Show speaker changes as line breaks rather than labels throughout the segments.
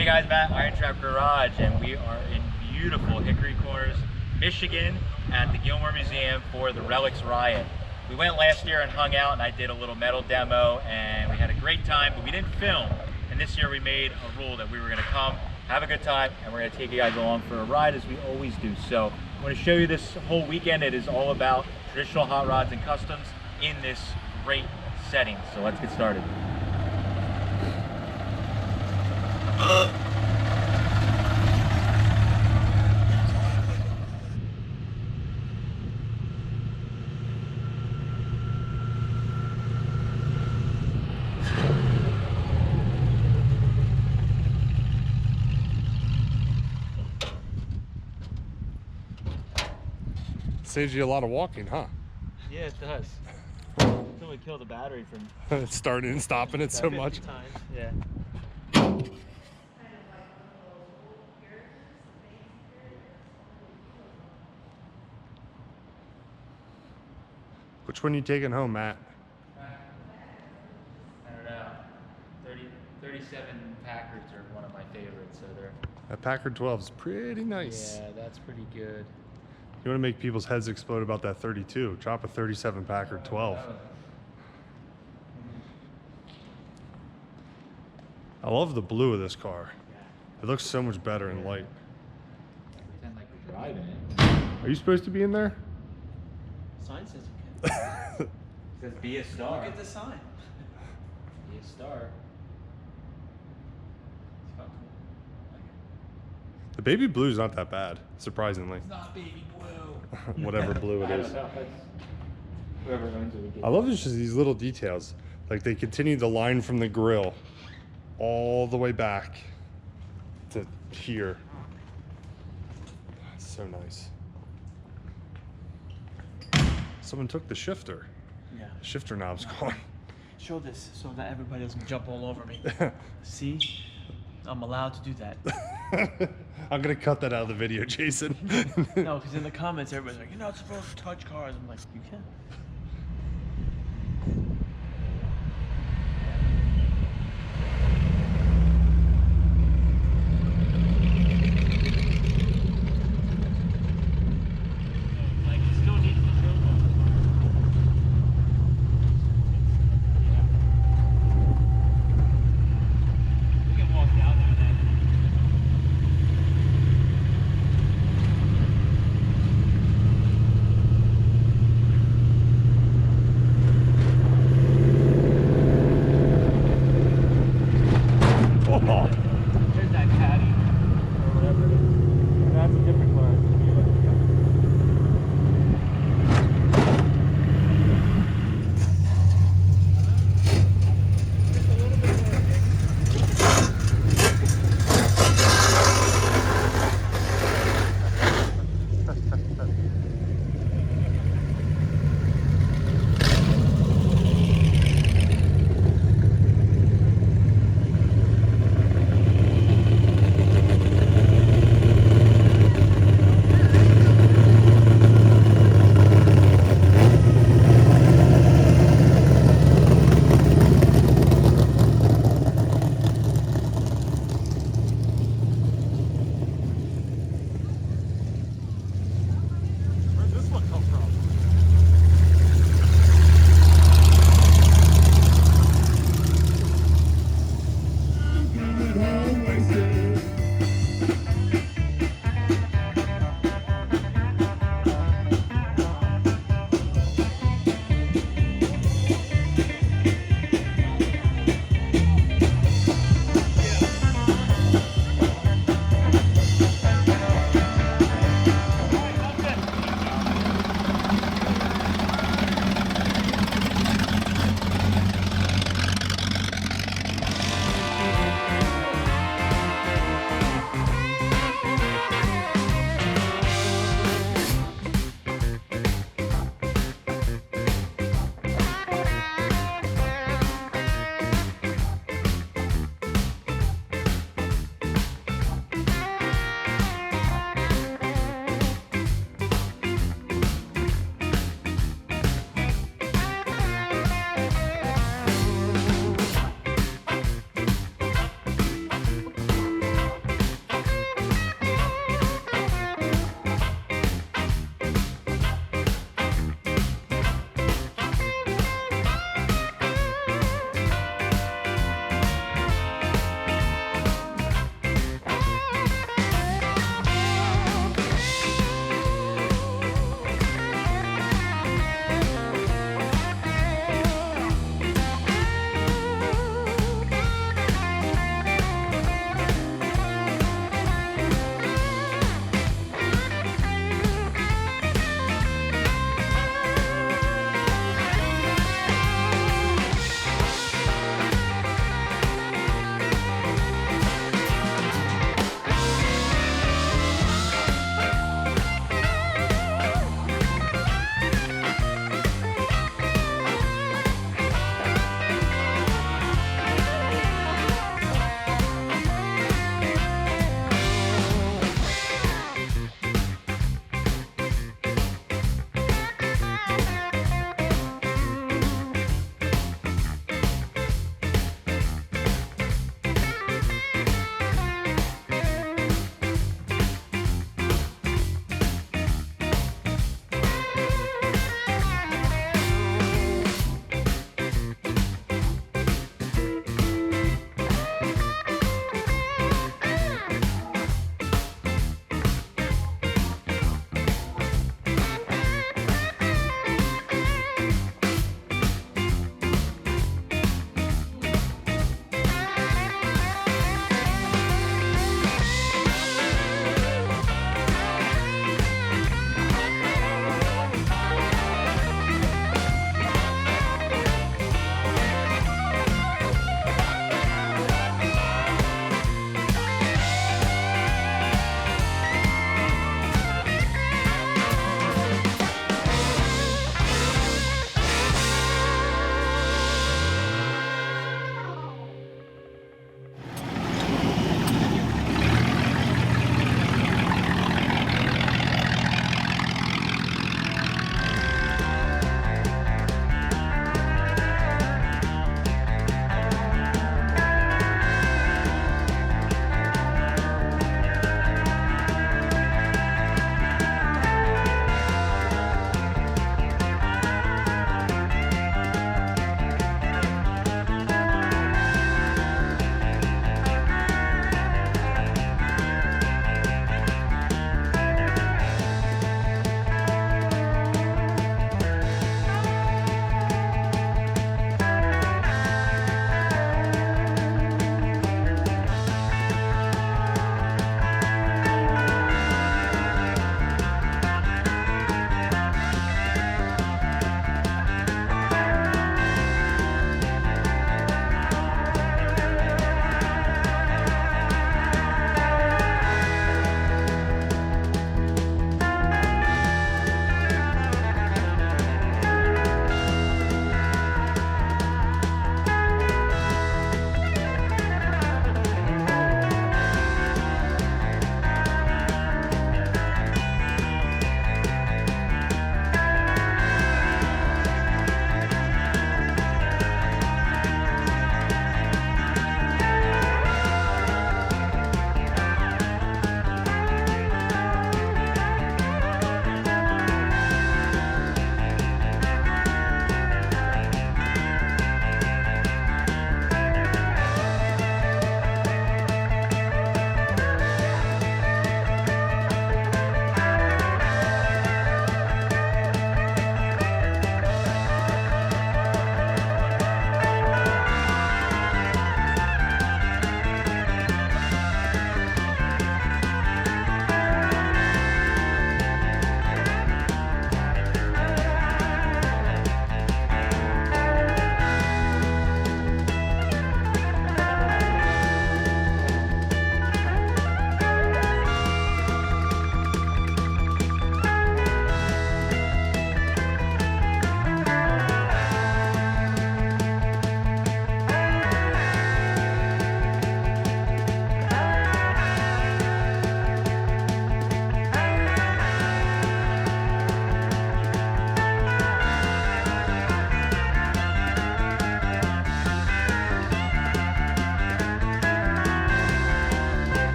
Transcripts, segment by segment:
Hey guys, Matt, IronTrap Garage, and we are in beautiful Hickory Corners, Michigan at the Gilmore Museum for the Relix Riot. We went last year and hung out and I did a little metal demo and we had a great time, but we didn't film. And this year we made a rule that we were gonna come, have a good time, and we're gonna take you guys along for a ride as we always do. So I'm gonna show you this whole weekend. It is all about traditional hot rods and customs in this great setting. So let's get started.
Saves you a lot of walking, huh?
Yeah, it does. Until we kill the battery from
starting and stopping it so much.
Times. Yeah.
Which one you taking home, Matt?
I don't know. 37 Packards are one of my favorites, so they're...
That Packard 12 is pretty nice.
Yeah, that's pretty good.
You want to make people's heads explode about that 32. Drop a 37 Packard 12. I love the blue of this car. It looks so much better in light.
Pretend like we're driving it.
Are you supposed to be in there?
Sign says you can.
It says be a star.
Look at the sign.
Be a star.
The baby blue's not that bad, surprisingly.
It's not baby blue.
Whatever blue it is.
I don't know. Whoever owns it would get
I love just these little details. Like they continue the line from the grill all the way back to here. That's so nice. Someone took the shifter.
Yeah.
The shifter knob's gone.
Show this so that everybody doesn't jump all over me. See? I'm allowed to do that.
I'm gonna cut that out of the video, Jason.
No, because in the comments everybody's like, you're not supposed to touch cars. I'm like, you can.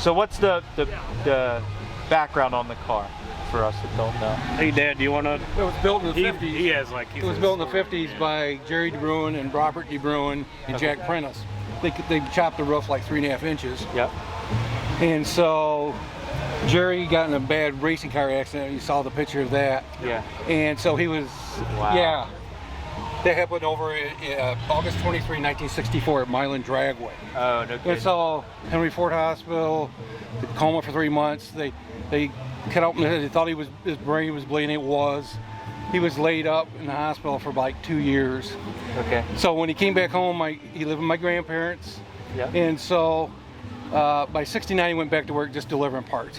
So what's the background on the car for us that don't know?
Hey Dad, do you want to?
It was built in the 50s.
He has like.
It was built in the 50s by Jerry DeBruin and Robert DeBruin and Jack Prentice. They chopped the roof like 3.5 inches.
Yep.
And so Jerry got in a bad racing car accident. You saw the picture of that.
Yeah.
And so he was.
Wow.
Yeah. That happened over August 23, 1964 at Milan Dragway.
Oh, no kidding.
And so Henry Ford Hospital, coma for 3 months. They cut open his head. They thought his brain was bleeding. It was. He was laid up in the hospital for like 2 years.
Okay.
So when he came back home, he lived with my grandparents.
Yep.
And so by '69 he went back to work just delivering parts.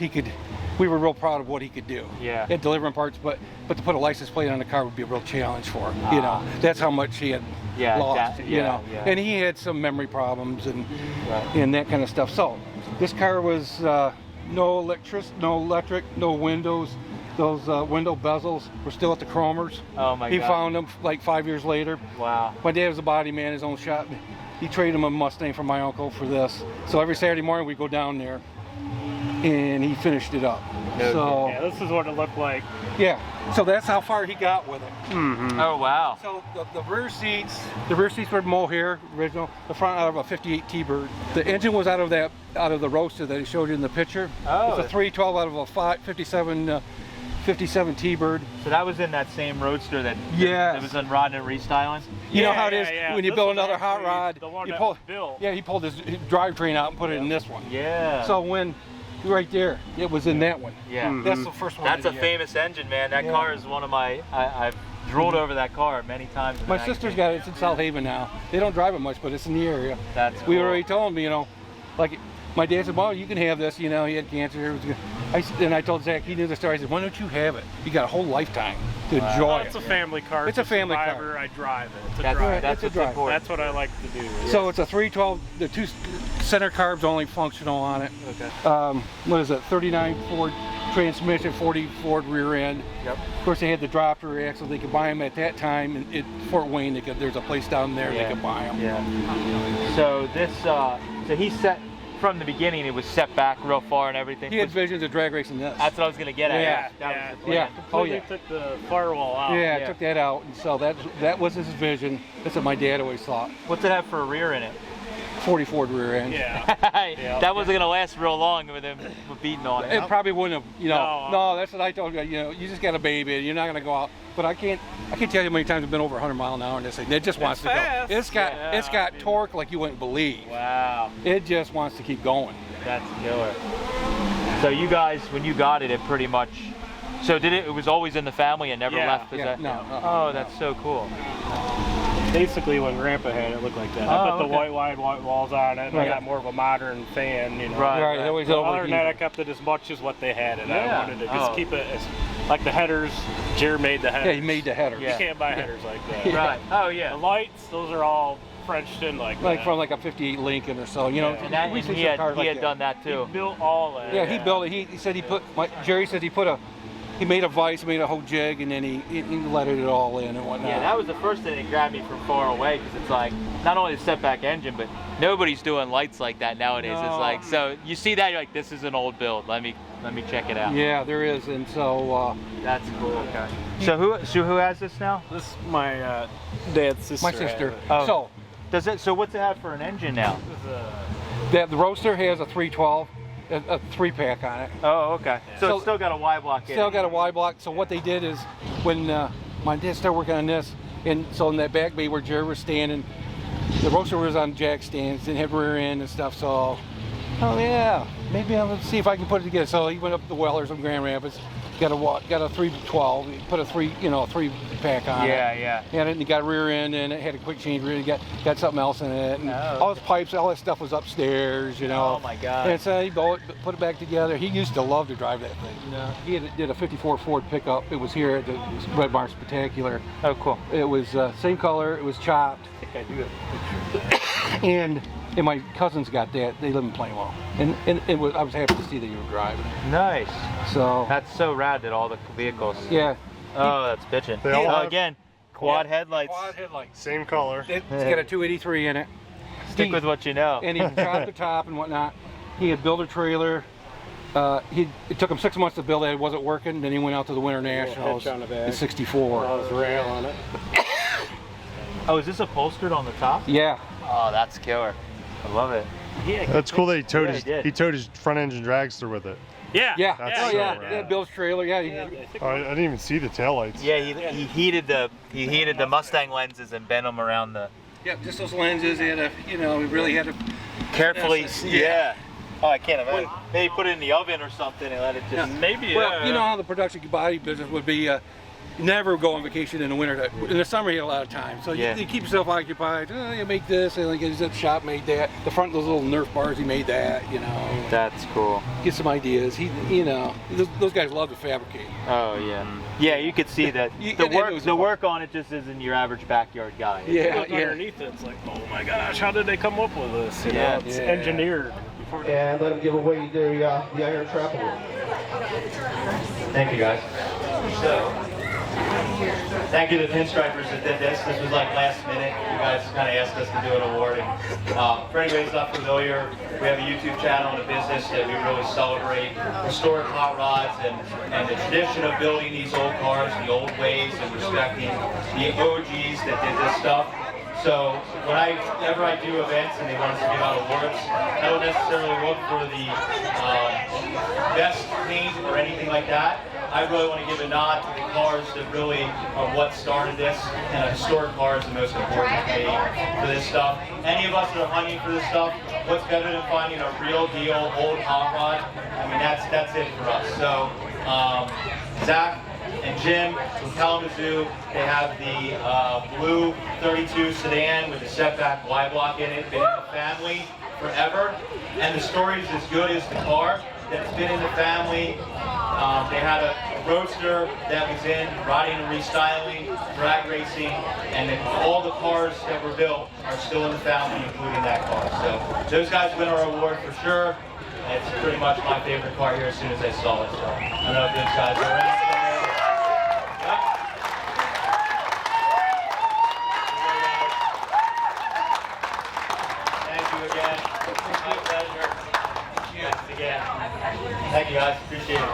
We were real proud of what he could do.
Yeah.
At delivering parts, but to put a license plate on the car would be a real challenge for him. You know, that's how much he had lost. You know, and he had some memory problems and that kind of stuff. So this car was no electric, no windows. Those window bezels were still at the Chromers.
Oh my God.
He found them like 5 years later.
Wow.
My dad was a body man, his own shop. He traded him a Mustang from my uncle for this. So every Saturday morning we go down there, and he finished it up. So
yeah, this is what it looked like.
yeah, so that's how far he got with it.
Mm-hmm.
Oh wow.
So the rear seats were mohair original. The front out of a '58 T-Bird. The engine was out of the Roadster that he showed you in the picture.
Oh.
It's a 312 out of a 57 T-Bird.
So that was in that same Roadster that
Yes.
was on Rod and Restylings?
You know how it is when you
This
build
was
another hot
actually
rod.
the one
You
that
pull,
was built.
yeah, he pulled his drivetrain out and put it in this one.
Yeah.
So when right there, it was in that one.
yeah.
That's the first one.
That's a
that he had.
famous engine, man. That
Yeah.
car is one of my, I've drooled over that car many times. in the
My sister's
magazine.
got it. It's in South Haven now. They don't drive it much, but it's in the area.
That's
We
cool.
already told him, you know, like my dad said, "Well, you can have this." You know, he had cancer. It was good. And I told Zach, he knew the story. I said, "Why don't you have it? You got a whole lifetime to enjoy
It's
it."
a family car.
It's a family car.
Survivor, I drive it. It's a
That's,
drive.
that's
It's a
what's
drive.
important.
That's what I like to do.
So it's a 312. The two center carbs only functional on it.
Okay.
What is it? 39 Ford transmission, 40 Ford rear end.
Yep.
Of course, they had the drop rear axle. They could buy them at that time in Fort Wayne. There's a place down there they could buy them.
Yeah. So this, so he set, from the beginning, it was set back real far and everything.
He had visions of drag racing this.
That's what I was going to get at.
Yeah.
That was the plan.
Yeah. Oh
Completely
yeah.
took the firewall out.
Yeah, I
Yeah.
took that out, and so that was his vision. That's what my dad always thought.
What's it have for a rear in it?
40 Ford rear end.
Yeah. Yeah.
That wasn't going to last real long with him beating on it.
It probably wouldn't have, you know.
No.
No, that's what I told you. You know, you just got a baby. You're not gonna go out. But I can't tell you how many times I've been over 100 mile an hour in this thing. It just wants to
fast.
go. It's got
Yeah.
torque like you wouldn't believe.
Wow.
It just wants to keep going.
That's killer. So you guys, when you got it, it pretty much, so did it was always in the family and never
Yeah.
left? Is
Yeah,
that-
no.
Oh, that's so cool.
Basically, when Grandpa had it, looked like that.
Oh,
I put the
okay.
white walls on it, and
Right.
I got more of a modern fan, you know.
Right.
Right. It always
But other than
overheated.
that, I kept it as much as what they had it.
Yeah.
I wanted to just
Oh.
keep it as, like the headers, Jer made the headers.
Yeah, he made the header.
Yeah.
You can't buy headers like that.
Right. Oh,
The
yeah.
lights, those are all Frenched in like
Like
that.
from like a '58 Lincoln or so, you know.
Yeah.
And, that,
we
and
see
he
some
had,
cars
he
like
had
that.
done that
He
too.
built all that.
Yeah, he built it. He said he put. Jerry said he made a vise, made a whole jig, and then he lettered it all in and whatnot.
Yeah, that was the first thing that grabbed me from far away, because it's like, not only the setback engine, but nobody's doing lights like that nowadays.
No.
It's like, so you see that, you're like, this is an old build. Let me check it out.
Yeah, there is, and so
That's cool. Okay. So who has this now?
This is my dad's sister.
my sister.
Oh.
So
So what's it have for an engine now?
the Roadster has a 312, a 3-pack on it.
Oh, okay. So,
So-
it's still got a Y block in
Still
it.
got a Y block. So what they did is when my dad started working on this, and so in that back bay where Jerry was standing, the Roadster was on jack stands, didn't have rear end and stuff. So, oh yeah, maybe I'll see if I can put it together. So he went up to the Wellers in Grand Rapids, got a 312, he put a 3-pack on it.
Yeah.
And it got a rear end and it had a quick change rear. It got something else in it. And
Oh,
all his pipes, all that stuff was upstairs, you know.
Oh my God.
And so he put it back together. He used to love to drive that thing. He did a 54 Ford pickup. It was here at the Red Barn Spectacular.
Oh, cool.
It was same color. It was chopped.
I do it.
And my cousins got that. They live in Plainwell. And I was happy to see that you were driving.
Nice.
So
That's so rad that all the vehicles.
yeah.
Oh, that's bitching.
They all have-
Again, quad headlights.
Quad headlights.
Same color.
It's got a 283 in it.
Stick with what you know.
And he chopped the top and whatnot. he had built a trailer. It took him 6 months to build it. It wasn't working. Then he went out to the Winter Nationals in '64.
I was rail on it.
Oh, is this upholstered on the top?
Yeah.
Oh, that's killer. I love it.
Yeah.
That's cool that he towed
Yeah,
he towed his front engine dragster with it.
Yeah.
Yeah.
That's
Oh
so
yeah.
rad.
Yeah. Bill's trailer. Yeah.
Oh, I didn't even see the taillights.
Yeah, he heated the Mustang lenses and bent them around the.
Yeah. Just those lenses. He had to, you know, he really had to.
Carefully.
Yeah.
Oh, I can't imagine. Maybe put it in the oven or something and let it just.
Maybe.
Well, you know how the production body business would be. Never go on vacation in the winter. In the summer, you had a lot of time, so
Yeah.
you keep yourself occupied. Oh, you make this, and like his shop made that. The front, those little Nerf bars, he made that. You know,
That's cool.
get some ideas. You know, those guys love to fabricate.
Oh yeah. Yeah, you could see that the work on it just isn't your average backyard guy.
Yeah,
Look underneath it, it's like, oh my gosh, how did they come up with this? You know, it's
Yeah.
engineered.
And let them give away the IronTrap award.
Thank you guys. So, thank you to the pinstripers that did this. This was like last minute. You guys kind of asked us to do an award. And, for anybody who's not familiar, we have a YouTube channel and a business that we really celebrate historic hot rods and the tradition of building these old cars, the old ways, and respecting the OGs that did this stuff. So whenever I do events and they want us to give out awards, I don't necessarily look for the best paint or anything like that. I really want to give a nod to the cars that really are what started this, and a historic car is the most important to me for this stuff. Any of us that are hunting for this stuff, what's better than finding a real deal old hot rod? I mean, that's it for us. So Zach and Jim from Kalamazoo, they have the blue 32 sedan with the setback Y-block in it. Been in the family forever, and the story is as good as the car. That's been in the family. They had a Roadster that was in riding and restyling, drag racing, and then all the cars that were built are still in the family, including that car. So those guys win our award for sure. It's pretty much my favorite car here as soon as I saw it. So I don't know if those guys are around. Thank you guys, appreciate it.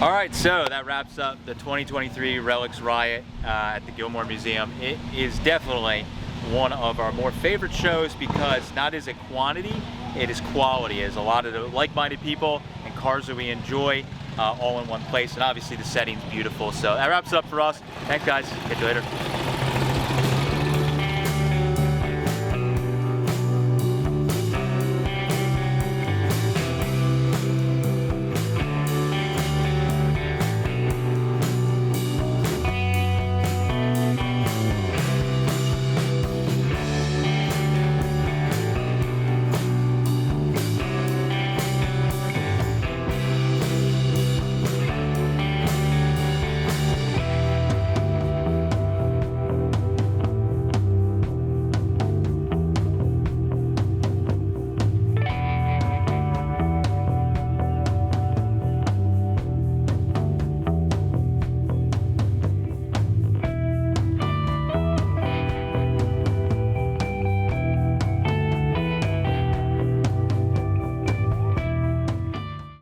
All right, so that wraps up the 2023 Relix Riot at the Gilmore Museum. It is definitely one of our more favorite shows because not is it quantity, it is quality. It is a lot of the like-minded people and cars that we enjoy all in one place, and obviously the setting's beautiful. So that wraps it up for us. Thanks, guys. Catch you later.